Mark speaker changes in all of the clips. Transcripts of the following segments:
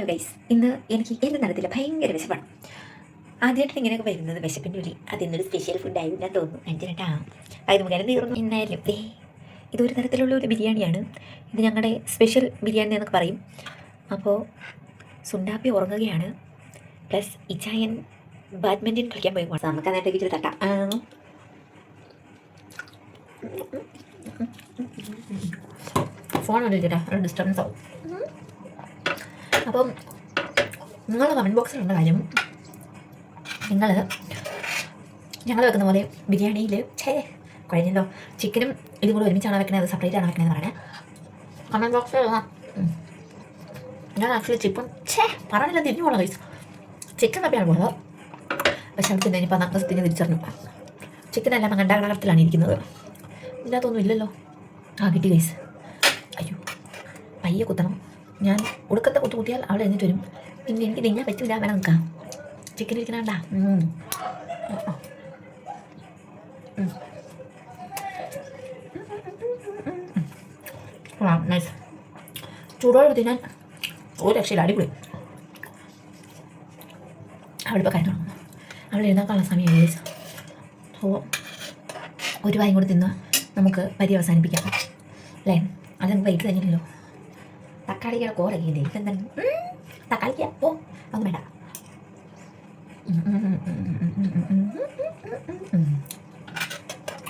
Speaker 1: Hello guys, ഇന്ന് എനിക്ക് എന്ത് നടത്തില്ല, ഭയങ്കര വിശപ്പാണ്. ആദ്യമായിട്ട് ഇങ്ങനെയൊക്കെ വരുന്നത് വിശപ്പിൻ്റെ ഉള്ളിൽ അതിന്നൊരു സ്പെഷ്യൽ ഫുഡ് ആയിരുന്നു തോന്നുന്നു. അഞ്ചിനട്ടാ അത് മുഖേന തീർന്നു. എന്നായാലും ഇതൊരു തരത്തിലുള്ള ഒരു ബിരിയാണിയാണ്. ഇത് ഞങ്ങളുടെ സ്പെഷ്യൽ ബിരിയാണി എന്നൊക്കെ പറയും. അപ്പോൾ സുണ്ടാപ്പി ഉറങ്ങുകയാണ്, പ്ലസ് ഇച്ചായൻ ബാഡ്മിൻ്റൺ കളിക്കാൻ പോയി. നമുക്ക് അതിനകത്തേക്ക് ഇച്ചിരി തട്ടാം. ഫോൺ വിളിച്ചിട്ടാ ഒരു ഡിസ്റ്റർബൻസ് ആവും. അപ്പം നിങ്ങളുടെ കമൻറ്റ് ബോക്സിലുള്ള കാര്യം, നിങ്ങൾ ഞങ്ങൾ വെക്കുന്ന പോലെ ബിരിയാണിയിൽ കഴിഞ്ഞല്ലോ ചിക്കനും ഇതും കൂടെ ഒരുമിച്ചാണ് വെക്കണത്, അത് സെപ്പറേറ്റ് ആണ് വെക്കണതെന്ന് പറയണേ. കമൻറ്റ് ബോക്സിൽ ഞാൻ ആക്ച്വലി പറഞ്ഞില്ല, തിരിഞ്ഞു പോകണം കഴിച്ചു. ചിക്കൻ തപ്പിയാണ് പോകുന്നത്, പക്ഷെ അത് തന്നെ ഇനിയിപ്പോൾ നഗ്നസത്തിന് തിരിച്ചറിഞ്ഞു. ചിക്കനെല്ലാം കണ്ടാകടത്തിലാണ് ഇരിക്കുന്നത്, ഇതിനകത്തൊന്നും ഇല്ലല്ലോ. കിട്ടി ഗൈസ്. അയ്യോ, പയ്യെ കുത്തണം. ഞാൻ ഉടുക്കത്തെ കുത്തിയാൽ അവിടെ എന്നിട്ട് വരും. പിന്നെ എനിക്ക് തിന്നാൻ പറ്റില്ല, വേണം നിൽക്കാം. ചിക്കൻ ഇരിക്കണണ്ട. നൈസ്. ചൂടോടെ തിന്നാൻ ഒരു രക്ഷയില്ല, അടിപൊളി. അവിടെ ഇപ്പോൾ കാര്യം തുടങ്ങുന്നു. അവിടെ എഴുതാനുള്ള സമയം ഏകദേശം. അപ്പോൾ ഒരു വായും കൂടി തിന്ന് നമുക്ക് വരി അവസാനിപ്പിക്കാം അല്ലേ? അതെനിക്ക് വൈകിട്ട് തന്നെയല്ലോ. തക്കാളിയുടെ കോരല്ലേ ഇതെന്താണ്? തക്കാളിക്ക് ഓ ഒന്നും വേണ്ട.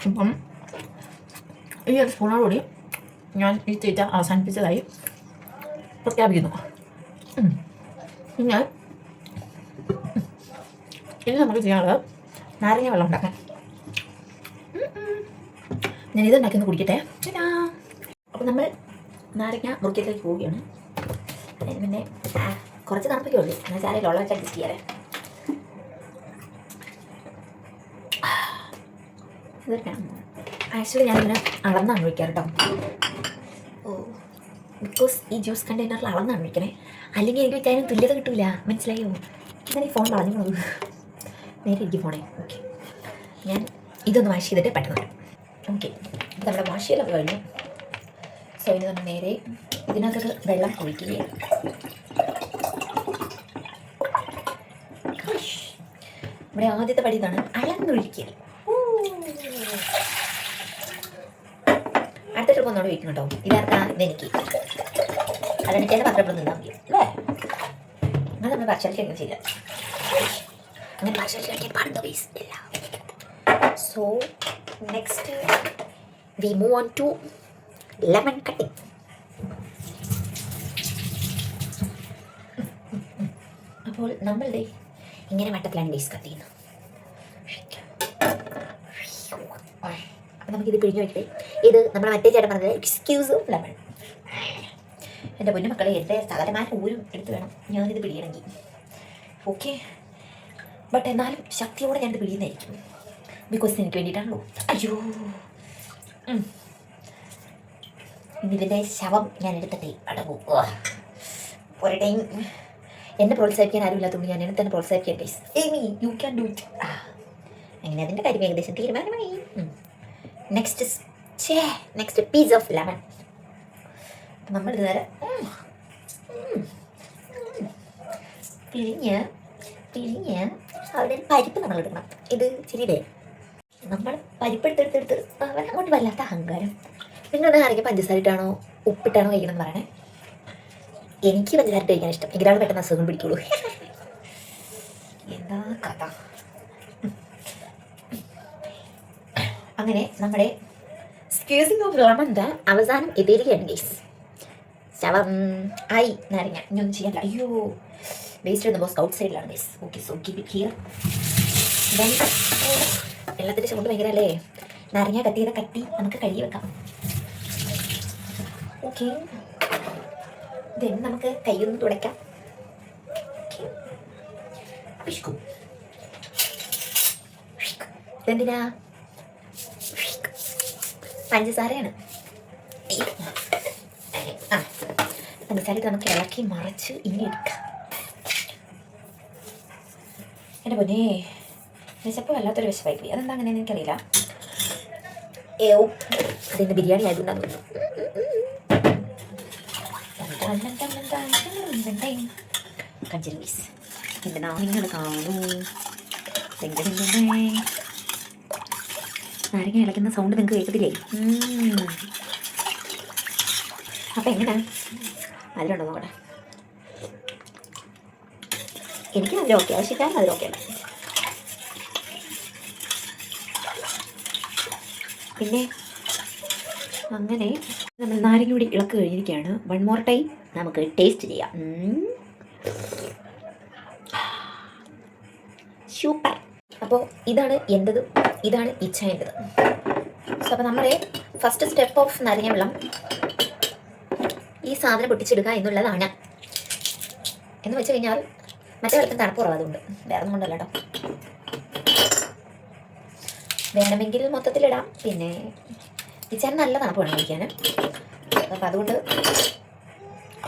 Speaker 1: അപ്പം ഈ ഒരു സ്പൂണോടുകൂടി ഞാൻ ഈ തീറ്റ അവസാനിപ്പിച്ചതായി പ്രഖ്യാപിക്കുന്നു. പിന്നെ ഇനി നമുക്ക് ചെയ്യാനുള്ളത് നാരങ്ങ വെള്ളം ഉണ്ടാക്കാൻ. ഞാനിത് ഉണ്ടാക്കിയൊന്ന് കുടിക്കട്ടെ. അപ്പം നമ്മൾ നാരങ്ങ മുറിക്കത്തേക്ക് പോവുകയാണ്. അതിന് പിന്നെ കുറച്ച് തണുപ്പൊക്കെ ഉള്ളൂ, എന്നാൽ ചാരയിൽ വെള്ളം വെച്ച് അഡ്ജസ്റ്റ് ചെയ്യാറേ. ആക്ച്വലി ഞാനിങ്ങനെ അളന്നാണ് ഒഴിക്കാറ് കേട്ടോ. ബിക്കോസ് ഈ ജ്യൂസ് കണ്ടെയ്നറിൽ അളന്നാണ് ഒഴിക്കണേ, അല്ലെങ്കിൽ എനിക്ക് വെച്ചാലും തുല്യത കിട്ടില്ല. മനസ്സിലായോ? ഇങ്ങനെ ഈ ഫോൺ പറഞ്ഞു പോകും. നേരെ എനിക്ക് ഫോണേ. ഓക്കെ, ഞാൻ ഇതൊന്ന് വാഷ് ചെയ്തിട്ട് പെട്ടെന്ന് വരാം. ഓക്കെ, നമ്മുടെ വാഷ് ചെയ്യലൊക്കെ കഴിഞ്ഞു. സോ ഇനി നമ്മൾ നേരെ ഇതിനകത്ത് വെള്ളം ഒഴിക്കുകയാണ്. ഇവിടെ ആദ്യത്തെ പടി ഇതാണ്, അളന്നൊഴിക്കൽ. അടുത്ത ട്രിപ്പ് ഒന്നോട് ഒഴിക്കും കേട്ടോ. ഇതാർക്കാ? ഇതെനിക്ക്. അതെനിക്ക് തന്നെ പത്രത്തിൽ നിന്നാൽ മതി അല്ലേ? അങ്ങനെ നമ്മൾ ഭക്ഷണത്തിൽ എങ്ങനെ ചെയ്യാം, അങ്ങനെ ഭക്ഷണത്തിൽ കഴിക്കാൻ പാടുന്ന പീസ് ഇല്ല. So next we move on to lemon cutting. അപ്പോൾ നമ്മളുടെ ഇങ്ങനെ വട്ടത്തിലാണ് ഡേയ്സ് കട്ട് ചെയ്യുന്നത്. അപ്പം നമുക്കിത് പിഴിഞ്ഞു വയ്ക്കട്ടെ. ഇത് നമ്മുടെ മറ്റേ ചേട്ടൻ പറഞ്ഞത് എക്സ്ക്യൂസ് ലെമൺ. എൻ്റെ പൊന്നു മക്കളെ, എൻ്റെ സകലമായ ഊരും എടുത്ത് വേണം ഞാനിത് പിടിയണമെങ്കിൽ. ഓക്കെ, ബട്ട് എന്നാലും ശക്തിയോടെ ഞാനിത് പിടിയുന്നതായിരിക്കും, ബിക്കോസ് എനിക്ക് വേണ്ടിയിട്ടാണല്ലോ. അയ്യോ, ഇതിൻ്റെ ശവം ഞാൻ എടുത്തിട്ടേ അടങ്ങൂ. ഒരു ടൈം എന്നെ പ്രോത്സാഹിപ്പിക്കാൻ ആരും ഇല്ലാത്തതുകൊണ്ട് ഞാൻ എന്നെ തന്നെ പ്രോത്സാഹിപ്പിക്കാൻ guys. Amy you can do it. അങ്ങനെ അതിൻ്റെ കാര്യം ഏകദേശം തീരുമാനമായി. Next piece of lemon. നമ്മൾ ഇതുവരെ പിഴിഞ്ഞ് അവിടെ പരിപ്പ് നമ്മൾ എടുക്കണം. ഇത് ശരിയല്ലേ? നമ്മൾ പരിപ്പെടുത്തെടുത്തെടുത്ത് അങ്ങോട്ട് വല്ലാത്ത അഹങ്കാരം. നിങ്ങളുടെ ആരെങ്കിലും പഞ്ചസാര ഇട്ടാണോ ഉപ്പിട്ടാണോ കഴിക്കണം എന്ന് പറയണേ. എനിക്ക് പഞ്ചസാര കഴിക്കാൻ ഇഷ്ടം, എങ്കിലാണ് പെട്ടെന്ന് അസുഖം പിടിക്കുള്ളൂ. എന്താ കഥ? അങ്ങനെ നമ്മുടെ സ്ക്യൂസിങ് ഓഫ് ലെമണിൻ്റെ അവസാനം എത്തിയിരിക്കുകയാണ് ഗൈസ്. ശവം ആയി നാരങ്ങ. ഇനി ഒന്നും ചെയ്യാനില്ല. അയ്യോ, വേസ്റ്റ് ഇടുന്ന ബോസ് ഔട്ട് സൈഡിലാണ് guys. Okay, so keep it here. വെള്ളത്തിൻ്റെ ചുണ്ട് ഭയങ്കര അല്ലേ? നാരങ്ങ കട്ട് ചെയ്ത കട്ടി നമുക്ക് കഴുകി വെക്കാം. ഓക്കെ, ദെൻ നമുക്ക് കൈയൊന്ന് തുടയ്ക്കാം. ഇതെന്തിനാ? പഞ്ചസാരയാണ്. പഞ്ചസാര നമുക്ക് ഇളക്കി മറിച്ച് ഇനി എടുക്കാം. എൻ്റെ പൊന്നേ, വിശപ്പ് വല്ലാത്തൊരു വിശപ്പായി പോയി. അതെന്താ അങ്ങനെയെന്ന് എനിക്കറിയില്ല. അതിൻ്റെ ബിരിയാണി ആയതുകൊണ്ടാണ് തോന്നുന്നു. കാണിച്ചു ഗൈസ്. എൻ്റെ നിങ്ങൾ കാണൂ. നാരങ്ങ ഇളക്കുന്ന സൗണ്ട് നിങ്ങൾക്ക് കേൾക്കത്തില്ലേ? അപ്പം എങ്ങനെയാണ് അതിലുണ്ടോ നോക്കട്ടെ. എനിക്ക് അതിൽ ഓക്കെ, ആവശ്യക്കാരൻ അതിൽ ഓക്കെ അല്ല. പിന്നെ അങ്ങനെ നമ്മൾ നാരങ്ങ കൂടി ഇളക്ക് കഴിഞ്ഞിരിക്കുകയാണ്. 1 more ടൈം നമുക്ക് ടേസ്റ്റ് ചെയ്യാം. സൂപ്പർ. അപ്പോൾ ഇതാണ് എൻ്റെത്, ഇതാണ് ഇച്ഛേൻ്റെത്. സോ അപ്പോൾ നമ്മുടെ ഫസ്റ്റ് സ്റ്റെപ്പ് ഓഫ് നാരങ്ങ വെള്ളം ഈ സാധനം പൊട്ടിച്ചെടുക്കുക എന്നുള്ളതാണ്. എന്ന് വെച്ച് കഴിഞ്ഞാൽ മറ്റേ വെള്ളത്തിന് തണുപ്പ് കുറവാതുകൊണ്ട്, വേറെ ഒന്നും കൊണ്ടല്ല കേട്ടോ. വേണമെങ്കിൽ മൊത്തത്തിലിടാം. പിന്നെ ഇച്ചാൻ നല്ല തണുപ്പ് വേണം കഴിക്കാൻ. അപ്പം അതുകൊണ്ട്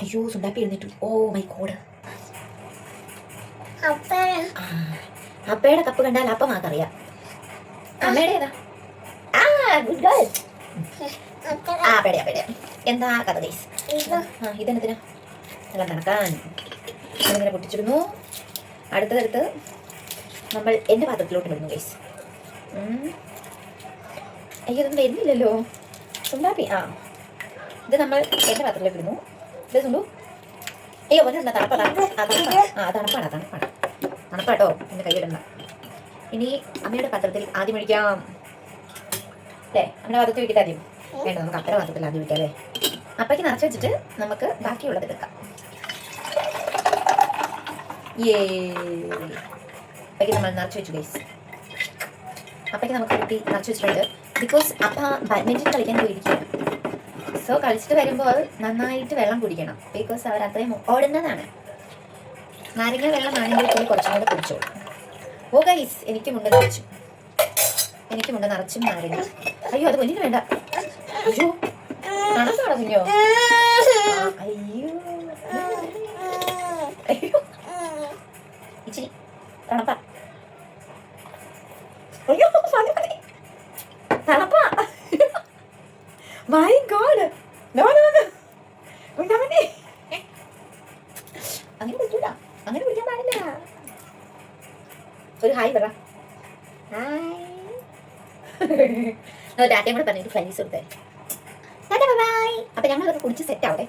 Speaker 1: അയ്യോ സുണ്ടാപ്പി എഴുന്നേറ്റു. Oh my god. അപ്പയുടെ കപ്പ് കണ്ടാൽ അപ്പം ആക്കറിയാം. അമ്മയുടെ ഏതാ? Good girl. അപ്പയുടെ എന്താ കഥ ഗൈസ്? ഇതെന്നതിനാ നല്ല നടക്കാൻ ഇങ്ങനെ പൊട്ടിച്ചിടുന്നു. അടുത്തതെടുത്ത് നമ്മൾ എൻ്റെ പാത്രത്തിലോട്ട് ഇടുന്നു ഗൈസ്. അയ്യോ ഇതൊന്നും വരുന്നില്ലല്ലോ സുണ്ടാപ്പി. ഇത് നമ്മൾ എൻ്റെ പാത്രത്തിലേക്ക് ഇടുന്നു. ഇത് സുണ്ടു. അയ്യോ ഒന്നുണ്ട തണുപ്പാട്ടോ. എൻ്റെ കൈയിടണ്ട. ഇനി അമ്മയുടെ പാത്രത്തിൽ ആദ്യം ഒഴിക്കാം അല്ലേ? അമ്മയുടെ പാത്രത്തിൽ വെക്കിട്ട് ആദ്യം വേണ്ട, നമുക്ക് അപ്പയുടെ പാത്രത്തിൽ ആദ്യം വെക്കാം അല്ലേ? അപ്പയ്ക്ക് നിറച്ച് വെച്ചിട്ട് നമുക്ക് ബാക്കിയുള്ളത് എടുക്കാം. അപ്പയ്ക്ക് നമ്മൾ നിറച്ച് വെച്ചു ഗൈസ്. അപ്പയ്ക്ക് നമുക്ക് കുട്ടി നിറച്ച് വെച്ചിട്ടുണ്ട്. ബിക്കോസ് അപ്പ ബാഡ്മിൻ്റൺ കളിക്കാൻ പോയിരിക്കുകയാണ്. സോ കളിച്ചിട്ട് വരുമ്പോൾ നന്നായിട്ട് വെള്ളം കുടിക്കണം. ബിക്കോസ് അവർ അത്രയും ഓടുന്നതാണ്. നാരങ്ങ വെള്ളമാണെങ്കിൽ കൂടി കുറച്ചും കൂടെ കുടിച്ചോളൂ. ഓ ഗൈസ് എനിക്കുമുണ്ട് നിറച്ചും നാരങ്ങ. അയ്യോ അത് കുഞ്ഞിന് വേണ്ട. അയ്യോ തണുപ്പാണോ കുഞ്ഞോ? അയ്യോ അയ്യോ ഇച്ചിരി തണുപ്പാ. അയ്യോ തണുപ്പാ. My god. അങ്ങനെ കുടിക്കൂല, അങ്ങനെ കുടിക്കാൻ പാടില്ല. ഒരു ഹായ് പറ. ഹായ്. ടാറ്റയും കൂടെ പറഞ്ഞിട്ട് ഫ്ലൈസ് കൊടുത്തേ. ടാറ്റ ബൈ. അപ്പം ഞങ്ങളൊക്കെ കുടിച്ച് സെറ്റ് ആവട്ടെ.